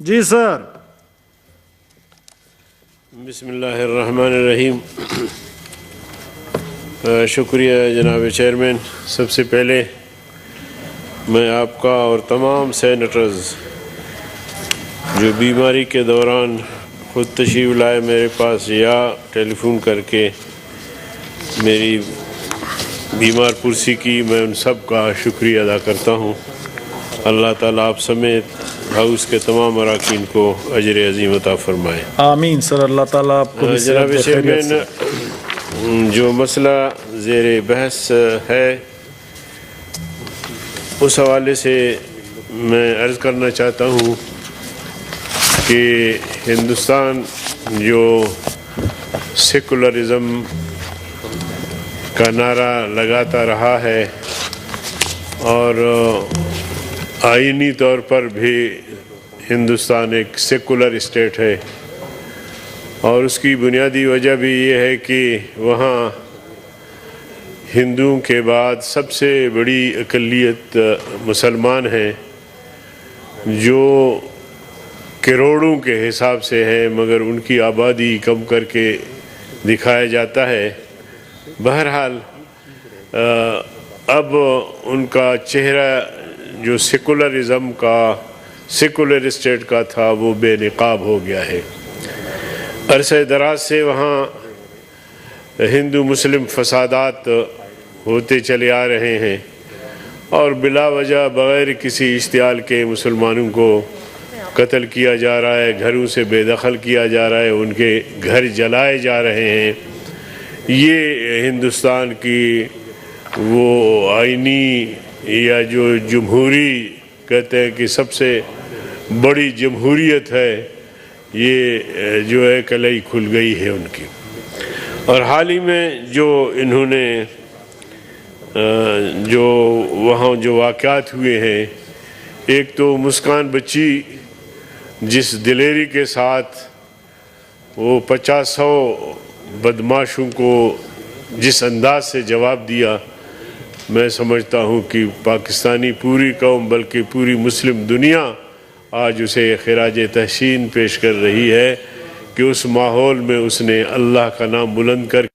جی سر. بسم اللہ الرحمن الرحیم. شکریہ جناب چیئرمین. سب سے پہلے میں آپ کا اور تمام سینیٹرز جو بیماری کے دوران خود تشریف لائے میرے پاس یا ٹیلی فون کر کے میری بیمار پرسی کی، میں ان سب کا شکریہ ادا کرتا ہوں. اللہ تعالیٰ آپ سمیت ہاؤس کے تمام اراکین کو اجر عظیم عطا فرمائے. آمین سر. اللہ تعالیٰ آپ کو جناب چیئرمین، جو مسئلہ زیر بحث ہے اس حوالے سے میں عرض کرنا چاہتا ہوں کہ ہندوستان جو سیکولرزم کا نعرہ لگاتا رہا ہے اور آئینی طور پر بھی ہندوستان ایک سیکولر اسٹیٹ ہے، اور اس کی بنیادی وجہ بھی یہ ہے کہ وہاں ہندوؤں کے بعد سب سے بڑی اقلیت مسلمان ہیں جو کروڑوں کے حساب سے ہیں، مگر ان کی آبادی کم کر کے دکھایا جاتا ہے. بہرحال اب ان کا چہرہ جو سیکولرزم کا، سیکولر اسٹیٹ کا تھا، وہ بے نقاب ہو گیا ہے. عرصہ دراز سے وہاں ہندو مسلم فسادات ہوتے چلے آ رہے ہیں، اور بلا وجہ بغیر کسی اشتعال کے مسلمانوں کو قتل کیا جا رہا ہے، گھروں سے بے دخل کیا جا رہا ہے، ان کے گھر جلائے جا رہے ہیں. یہ ہندوستان کی وہ آئینی یا جو جمہوری کہتے ہیں کہ سب سے بڑی جمہوریت ہے، یہ جو ہے کلئی کھل گئی ہے ان کی. اور حال ہی میں جو انہوں نے جو وہاں جو واقعات ہوئے ہیں، ایک تو مسکان بچی جس دلیری کے ساتھ وہ 50 بدماشوں کو جس انداز سے جواب دیا، میں سمجھتا ہوں کہ پاکستانی پوری قوم بلکہ پوری مسلم دنیا آج اسے خراج تحسین پیش کر رہی ہے کہ اس ماحول میں اس نے اللہ کا نام بلند کر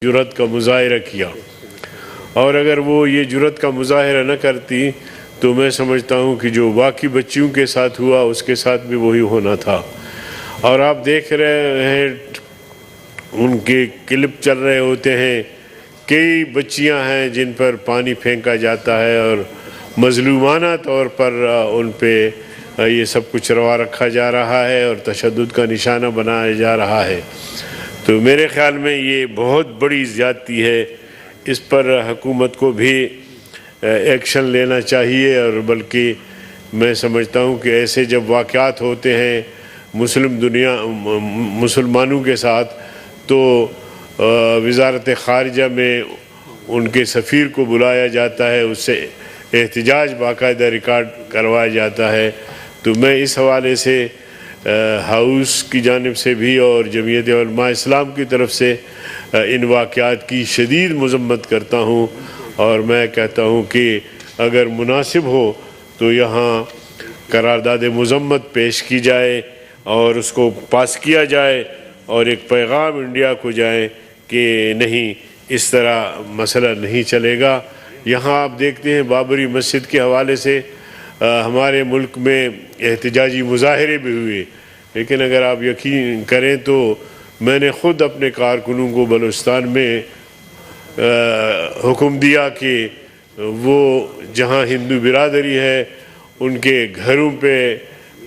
جرأت کا مظاہرہ کیا. اور اگر وہ یہ جرأت کا مظاہرہ نہ کرتی تو میں سمجھتا ہوں کہ جو باقی بچیوں کے ساتھ ہوا اس کے ساتھ بھی وہی ہونا تھا. اور آپ دیکھ رہے ہیں ان کے کلپ چل رہے ہوتے ہیں، کئی بچیاں ہیں جن پر پانی پھینکا جاتا ہے اور مظلومانہ طور پر ان پہ یہ سب کچھ روا رکھا جا رہا ہے اور تشدد کا نشانہ بنایا جا رہا ہے. تو میرے خیال میں یہ بہت بڑی زیادتی ہے. اس پر حکومت کو بھی ایکشن لینا چاہیے، اور بلکہ میں سمجھتا ہوں کہ ایسے جب واقعات ہوتے ہیں مسلمانوں کے ساتھ تو وزارت خارجہ میں ان کے سفیر کو بلایا جاتا ہے، اس سے احتجاج باقاعدہ ریکارڈ کروایا جاتا ہے. تو میں اس حوالے سے ہاؤس کی جانب سے بھی اور جمعیت علماء اسلام کی طرف سے ان واقعات کی شدید مذمت کرتا ہوں، اور میں کہتا ہوں کہ اگر مناسب ہو تو یہاں قرارداد مذمت پیش کی جائے اور اس کو پاس کیا جائے، اور ایک پیغام انڈیا کو جائے کہ نہیں، اس طرح مسئلہ نہیں چلے گا. یہاں آپ دیکھتے ہیں بابری مسجد کے حوالے سے ہمارے ملک میں احتجاجی مظاہرے بھی ہوئے، لیکن اگر آپ یقین کریں تو میں نے خود اپنے کارکنوں کو بلوچستان میں حکم دیا کہ وہ جہاں ہندو برادری ہے ان کے گھروں پہ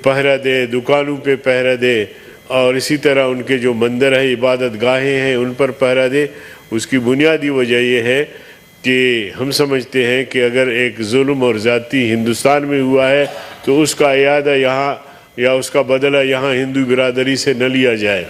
پہرہ دے، دکانوں پہ پہرہ دے، اور اسی طرح ان کے جو مندر ہے، عبادت گاہیں ہیں، ان پر پہرہ دے. اس کی بنیادی وجہ یہ ہے کہ ہم سمجھتے ہیں کہ اگر ایک ظلم اور زیادتی ہندوستان میں ہوا ہے تو اس کا اعادہ یہاں یا اس کا بدلہ یہاں ہندو برادری سے نہ لیا جائے.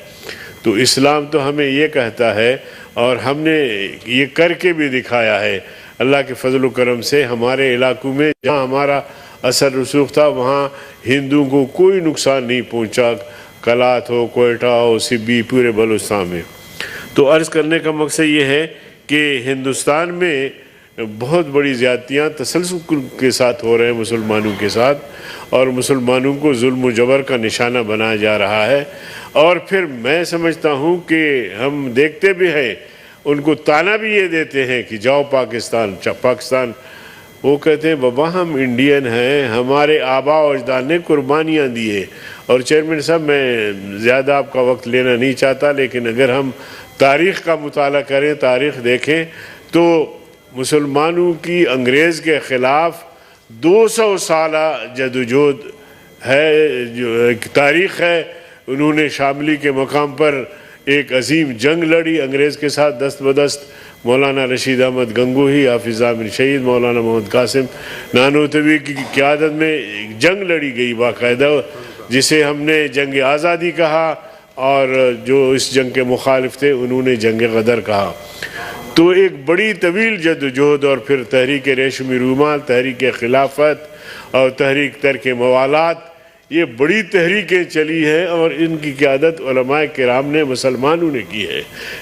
تو اسلام تو ہمیں یہ کہتا ہے، اور ہم نے یہ کر کے بھی دکھایا ہے. اللہ کے فضل و کرم سے ہمارے علاقوں میں جہاں ہمارا اثر رسوخ تھا وہاں ہندوؤں کو کوئی نقصان نہیں پہنچا، کلات ہو، کوئٹہ ہو، سبی، پورے بلوچستان میں. تو عرض کرنے کا مقصد یہ ہے کہ ہندوستان میں بہت بڑی زیادتیاں تسلسل کے ساتھ ہو رہے ہیں مسلمانوں کے ساتھ، اور مسلمانوں کو ظلم و جبر کا نشانہ بنایا جا رہا ہے۔ اور پھر میں سمجھتا ہوں کہ ہم دیکھتے بھی ہیں، ان کو تانا بھی یہ دیتے ہیں کہ جاؤ پاکستان، پاکستان۔ وہ کہتے ہیں بابا ہم انڈین ہیں، ہمارے آباء و اجداد نے قربانیاں دی ہیں۔ اور چیئرمین صاحب، میں زیادہ آپ کا وقت لینا نہیں چاہتا، لیکن اگر ہم تاریخ کا مطالعہ کریں، تاریخ دیکھیں، تو مسلمانوں کی انگریز کے خلاف 200 سالہ جدوجہد ہے، جو ایک تاریخ ہے۔ انہوں نے شاملی کے مقام پر ایک عظیم جنگ لڑی انگریز کے ساتھ، دست بدست مولانا رشید احمد گنگوہی، حافظ عامر شہید، مولانا محمد قاسم نانوتوی کی قیادت میں ایک جنگ لڑی گئی باقاعدہ، جسے ہم نے جنگ آزادی کہا، اور جو اس جنگ کے مخالف تھے انہوں نے جنگ غدر کہا۔ تو ایک بڑی طویل جدوجہد، اور پھر تحریک ریشمی رومال، تحریک خلافت اور تحریک ترک موالات، یہ بڑی تحریکیں چلی ہیں، اور ان کی قیادت علماء کرام نے، مسلمانوں نے کی ہے۔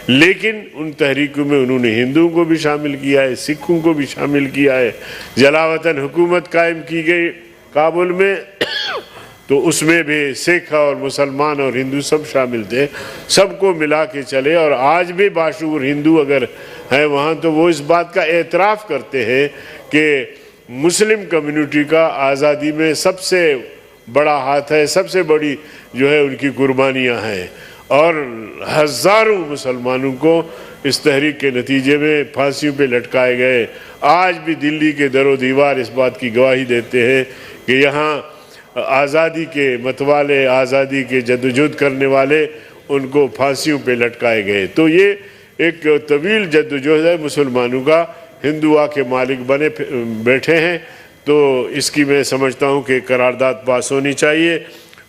لیکن ان تحریکوں میں انہوں نے ہندوؤں کو بھی شامل کیا ہے، سکھوں کو بھی شامل کیا ہے۔ جلاوطن حکومت قائم کی گئی کابل میں، تو اس میں بھی سکھ اور مسلمان اور ہندو سب شامل تھے، سب کو ملا کے چلے۔ اور آج بھی باشعور ہندو اگر ہیں وہاں، تو وہ اس بات کا اعتراف کرتے ہیں کہ مسلم کمیونٹی کا آزادی میں سب سے بڑا ہاتھ ہے، سب سے بڑی جو ہے ان کی قربانیاں ہیں۔ اور ہزاروں مسلمانوں کو اس تحریک کے نتیجے میں پھانسیوں پہ لٹکائے گئے۔ آج بھی دلی کے در و دیوار اس بات کی گواہی دیتے ہیں کہ یہاں آزادی کے متوالے، آزادی کے جدوجہد کرنے والے، ان کو پھانسیوں پہ لٹکائے گئے۔ تو یہ ایک طویل جدوجہد ہے مسلمانوں کا۔ ہندو آ کے مالک بنے بیٹھے ہیں، تو اس کی میں سمجھتا ہوں کہ قرارداد پاس ہونی چاہیے،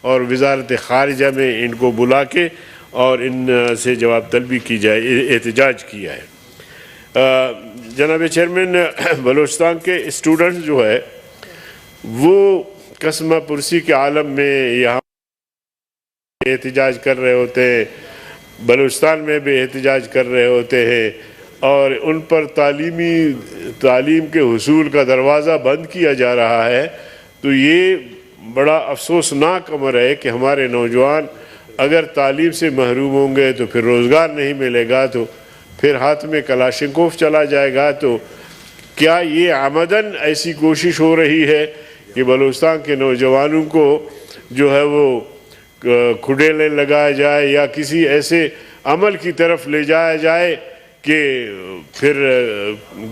اور وزارت خارجہ میں ان کو بلا کے اور ان سے جواب طلبی کی جائے، احتجاج کیا ہے۔ جناب چیئرمین، بلوچستان کے اسٹوڈنٹس جو ہے وہ قسمہ پرسی کے عالم میں یہاں احتجاج کر رہے ہوتے ہیں، بلوچستان میں بھی احتجاج کر رہے ہوتے ہیں، اور ان پر تعلیم کے حصول کا دروازہ بند کیا جا رہا ہے۔ تو یہ بڑا افسوسناک امر ہے کہ ہمارے نوجوان اگر تعلیم سے محروم ہوں گے تو پھر روزگار نہیں ملے گا، تو پھر ہاتھ میں کلاشنکوف چلا جائے گا۔ تو کیا یہ عمدن ایسی کوشش ہو رہی ہے کہ بلوچستان کے نوجوانوں کو جو ہے وہ کھڈیلیں لگایا جائے، یا کسی ایسے عمل کی طرف لے جایا جائے کہ پھر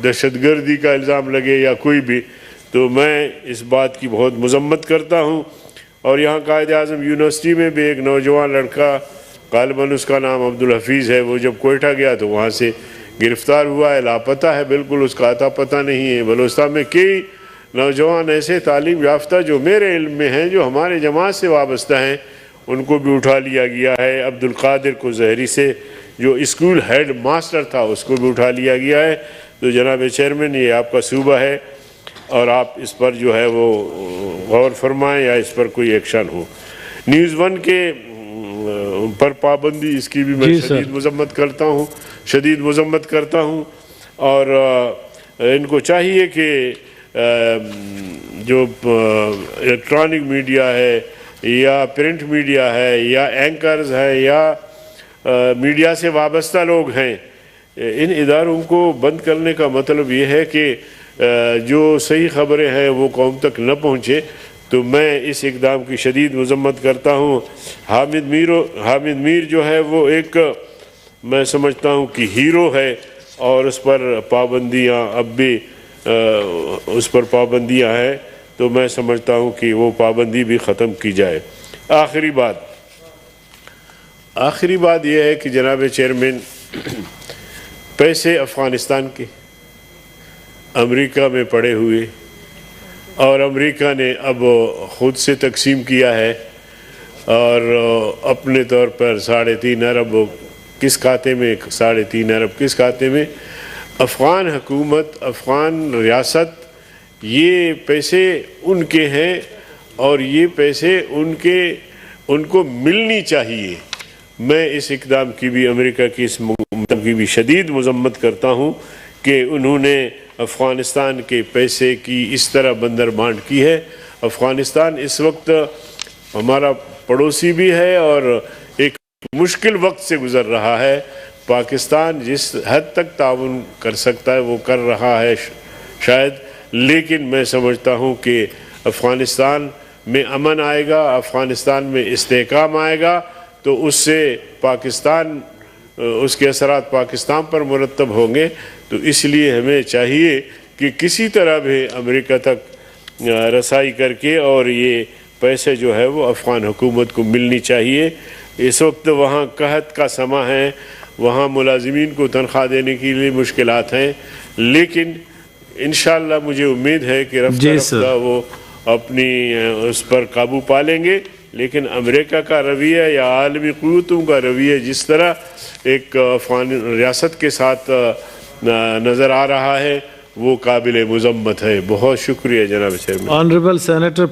دہشت گردی کا الزام لگے یا کوئی بھی؟ تو میں اس بات کی بہت مذمت کرتا ہوں۔ اور یہاں قائد اعظم یونیورسٹی میں بھی ایک نوجوان لڑکا، غالباً اس کا نام عبدالحفیظ ہے، وہ جب کوئٹہ گیا تو وہاں سے گرفتار ہوا ہے، لاپتہ ہے، بالکل اس کا اتا پتہ نہیں ہے۔ بلوچستان میں کئی نوجوان ایسے تعلیم یافتہ جو میرے علم میں ہیں، جو ہمارے جماعت سے وابستہ ہیں، ان کو بھی اٹھا لیا گیا ہے۔ عبدالقادر کو زہری سے جو اسکول ہیڈ ماسٹر تھا، اس کو بھی اٹھا لیا گیا ہے۔ تو جناب چیئرمین، یہ آپ کا صوبہ ہے، اور آپ اس پر جو ہے وہ غور فرمائیں، یا اس پر کوئی ایکشن ہو۔ نیوز ون کے پر پابندی، اس کی بھی میں شدید مذمت کرتا ہوں، اور ان کو چاہیے کہ جو الیکٹرانک میڈیا ہے، یا پرنٹ میڈیا ہے، یا اینکرز ہیں، یا میڈیا سے وابستہ لوگ ہیں، ان اداروں کو بند کرنے کا مطلب یہ ہے کہ جو صحیح خبریں ہیں وہ قوم تک نہ پہنچے۔ تو میں اس اقدام کی شدید مذمت کرتا ہوں۔ حامد میر جو ہے وہ ایک، میں سمجھتا ہوں کہ ہیرو ہے، اور اس پر پابندیاں اب بھی اس پر پابندیاں ہیں، تو میں سمجھتا ہوں کہ وہ پابندی بھی ختم کی جائے۔ آخری بات یہ ہے کہ جناب چیئرمین، پیسے افغانستان کے امریکہ میں پڑے ہوئے، اور امریکہ نے اب خود سے تقسیم کیا ہے، اور اپنے طور پر 3.5 ارب کس کھاتے میں، 3.5 ارب کس کھاتے میں، افغان حکومت، افغان ریاست، یہ پیسے ان کے ہیں، اور یہ پیسے ان کو ملنی چاہیے۔ میں اس اقدام کی بھی، امریکہ کی اس اقدام کی بھی شدید مذمت کرتا ہوں کہ انہوں نے افغانستان کے پیسے کی اس طرح بندر بانٹ کی ہے۔ افغانستان اس وقت ہمارا پڑوسی بھی ہے اور ایک مشکل وقت سے گزر رہا ہے۔ پاکستان جس حد تک تعاون کر سکتا ہے وہ کر رہا ہے شاید، لیکن میں سمجھتا ہوں کہ افغانستان میں امن آئے گا، افغانستان میں استحکام آئے گا تو اس سے پاکستان، اس کے اثرات پاکستان پر مرتب ہوں گے۔ تو اس لیے ہمیں چاہیے کہ کسی طرح بھی امریکہ تک رسائی کر کے اور یہ پیسے جو ہے وہ افغان حکومت کو ملنی چاہیے۔ اس وقت وہاں قحط کا سماں ہے، وہاں ملازمین کو تنخواہ دینے کے لیے مشکلات ہیں، لیکن انشاءاللہ مجھے امید ہے کہ رفتہ رفتہ وہ اپنی اس پر قابو پا لیں گے۔ لیکن امریکہ کا رویہ یا عالمی قوتوں کا رویہ جس طرح ایک افغان ریاست کے ساتھ نظر آ رہا ہے وہ قابل مذمت ہے۔ بہت شکریہ جناب چیئرمین۔ Honourable senator